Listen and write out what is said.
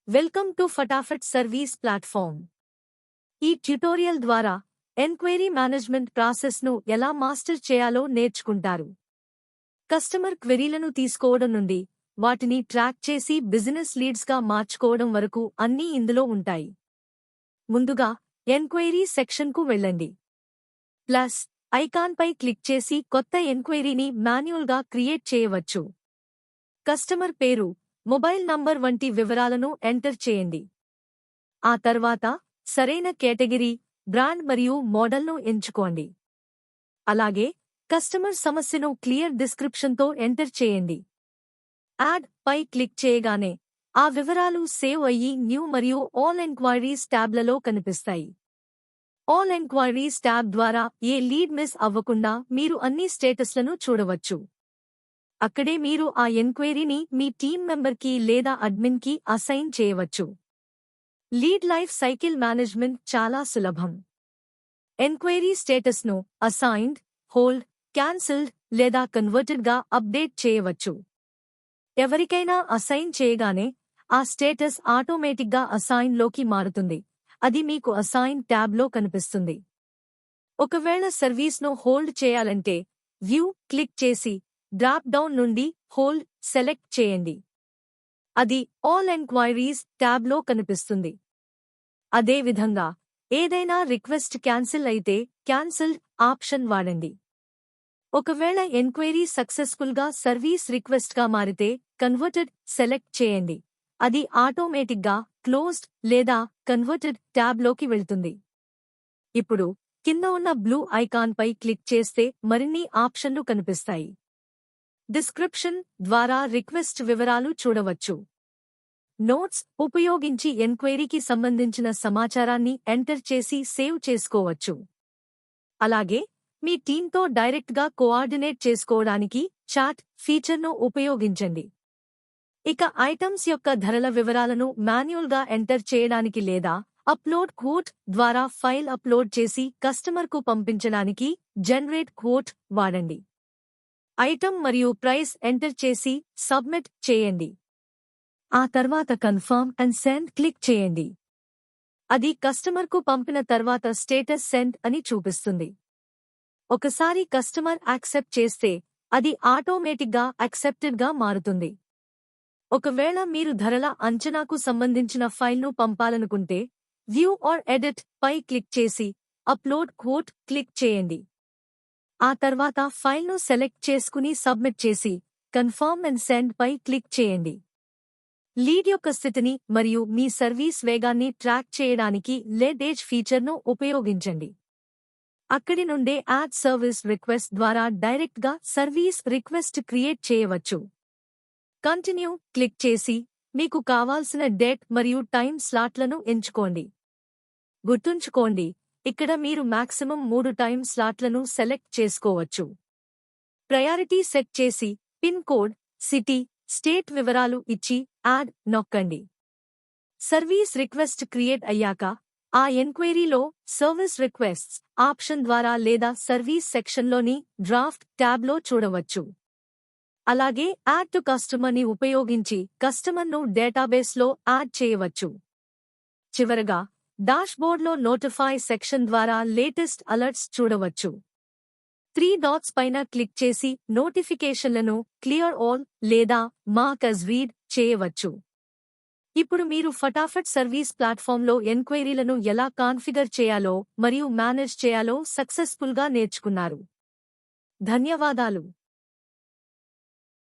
Welcome to Fatafat service platform. ఈ tutorial ద్వారా enquiry management ప్రాసెస్ను ఎలా మాస్టర్ చేయాలో నేర్చుకుంటారు. కస్టమర్ క్వెరీలను తీసుకోవడం నుండి వాటిని ట్రాక్ చేసి బిజినెస్ లీడ్స్గా మార్చుకోవడం వరకు అన్నీ ఇందులో ఉంటాయి. ముందుగా ఎంక్వైరీ సెక్షన్కు వెళ్ళండి. ప్లస్ ఐకాన్పై క్లిక్ చేసి కొత్త ఎంక్వైరీని మాన్యువల్గా క్రియేట్ చేయవచ్చు. కస్టమర్ పేరు, మొబైల్ నంబర్ వంటి వివరాలను ఎంటర్ చేయండి. ఆ తర్వాత సరైన కేటగిరీ, బ్రాండ్ మరియు మోడల్ను ఎంచుకోండి. అలాగే కస్టమర్ సమస్యను క్లియర్ డిస్క్రిప్షన్తో ఎంటర్ చేయండి. యాడ్ పై క్లిక్ చేయగానే ఆ వివరాలు సేవ్ అయ్యి న్యూ మరియు ఆల్ ఎంక్వైరీస్ ట్యాబ్లలో కనిపిస్తాయి. ఆల్ ఎంక్వైరీస్ ట్యాబ్ ద్వారా ఏ లీడ్ మిస్ అవ్వకుండా మీరు అన్ని స్టేటస్లను చూడవచ్చు. అక్కడే మీరు ఆ ఎంక్వైరీని మీ టీమ్ మెంబర్కి లేదా అడ్మిన్కి అసైన్ చేయవచ్చు. లీడ్ లైఫ్ సైకిల్ మేనేజ్మెంట్ చాలా సులభం. ఎంక్వైరీ స్టేటస్ను అసైన్డ్, హోల్డ్, క్యాన్సిల్డ్ లేదా కన్వర్టెడ్గా అప్డేట్ చేయవచ్చు. ఎవరికైనా అసైన్ చేయగానే ఆ స్టేటస్ ఆటోమేటిక్గా అసైన్లోకి మారుతుంది. అది మీకు అసైన్ ట్యాబ్లో కనిపిస్తుంది. ఒకవేళ సర్వీస్ను హోల్డ్ చేయాలంటే వ్యూ క్లిక్ చేసి డ్రాప్ డౌన్ నుండి హోల్డ్ సెలెక్ట్ చేయండి. అది ఆల్ ఎంక్వైరీస్ ట్యాబ్లో కనిపిస్తుంది. అదేవిధంగా ఏదైనా రిక్వెస్ట్ క్యాన్సిల్ అయితే క్యాన్సిల్డ్ ఆప్షన్ వాడండి. ఒకవేళ ఎంక్వైరీ సక్సెస్ఫుల్గా సర్వీస్ రిక్వెస్ట్గా మారితే కన్వర్టెడ్ సెలెక్ట్ చేయండి. అది ఆటోమేటిక్గా క్లోజ్డ్ లేదా కన్వర్టెడ్ ట్యాబ్లోకి వెళ్తుంది. ఇప్పుడు కింద ఉన్న బ్లూ ఐకాన్పై క్లిక్ చేస్తే మరిన్ని ఆప్షన్లు కనిపిస్తాయి. డిస్క్రిప్షన్ ద్వారా రిక్వెస్ట్ వివరాలు చూడవచ్చు. నోట్స్ ఉపయోగించి ఎంక్వైరీకి సంబంధించిన సమాచారాన్ని ఎంటర్ చేసి సేవ్ చేసుకోవచ్చు. అలాగే మీ టీంతో డైరెక్ట్గా కోఆర్డినేట్ చేసుకోవడానికి చాట్ ఫీచర్ను ఉపయోగించండి. ఇక ఐటమ్స్ యొక్క ధరల వివరాలను మాన్యువల్గా ఎంటర్ చేయడానికి లేదా అప్లోడ్ క్వోట్ ద్వారా ఫైల్ అప్లోడ్ చేసి కస్టమర్కు పంపించడానికి జనరేట్ క్వోట్ వాడండి. ఐటమ్ మరియు ప్రైస్ ఎంటర్ చేసి సబ్మిట్ చేయండి. ఆ తర్వాత కన్ఫర్మ్ అండ్ సెండ్ క్లిక్ చేయండి. అది కస్టమర్కు పంపిన తర్వాత స్టేటస్ సెండ్ అని చూపిస్తుంది. ఒకసారి కస్టమర్ యాక్సెప్ట్ చేస్తే అది ఆటోమేటిక్గా యాక్సెప్టెడ్గా మారుతుంది. ఒకవేళ మీరు ధరల అంచనాకు సంబంధించిన ఫైల్ను పంపాలనుకుంటే వ్యూ ఆర్ ఎడిట్ పై క్లిక్ చేసి అప్లోడ్ క్వోట్ క్లిక్ చేయండి. ఆ తర్వాత ఫైల్ను సెలెక్ట్ చేసుకుని సబ్మిట్ చేసి కన్ఫర్మ్ అండ్ సెండ్ పై క్లిక్ చేయండి. లీడ్ యొక్క స్థితిని మరియు మీ సర్వీస్ వేగాన్ని ట్రాక్ చేయడానికి లేటేజ్ ఫీచర్ను ఉపయోగించండి. అక్కడి నుండే యాడ్ సర్వీస్ రిక్వెస్ట్ ద్వారా డైరెక్ట్గా సర్వీస్ రిక్వెస్ట్ క్రియేట్ చేయవచ్చు. కంటిన్యూ క్లిక్ చేసి మీకు కావాల్సిన డేట్ మరియు టైం స్లాట్లను ఎంచుకోండి. గుర్తుంచుకోండి, ఇక్కడ మీరు మాక్సిమం 3 టైం స్లాట్లను సెలెక్ట్ చేసుకోవచ్చు. ప్రయారిటీ సెట్ చేసి పిన్ కోడ్, సిటీ, స్టేట్ వివరాలు ఇచ్చి యాడ్ నొక్కండి. సర్వీస్ రిక్వెస్ట్ క్రియేట్ అయ్యాక ఆ ఎంక్వైరీలో సర్వీస్ రిక్వెస్ట్స్ ఆప్షన్ ద్వారా లేదా సర్వీస్ సెక్షన్లోని డ్రాఫ్ట్ ట్యాబ్లో చూడవచ్చు. అలాగే యాడ్ టు కస్టమర్ని ఉపయోగించి కస్టమర్ను డేటాబేస్లో యాడ్ చేయవచ్చు. చివరగా డాష్బోర్డ్లో నోటిఫై సెక్షన్ ద్వారా లేటెస్ట్ అలర్ట్స్ చూడవచ్చు. 3 డాట్స్ పైన క్లిక్ చేసి నోటిఫికేషన్లను క్లియర్ ఆల్ లేదా మార్క్ యాజ్ రీడ్ చేయవచ్చు. ఇప్పుడు మీరు ఫటాఫట్ సర్వీస్ ప్లాట్ఫామ్లో ఎంక్వైరీలను ఎలా కాన్ఫిగర్ చేయాలో మరియు మేనేజ్ చేయాలో సక్సెస్ఫుల్గా నేర్చుకున్నారు. ధన్యవాదాలు.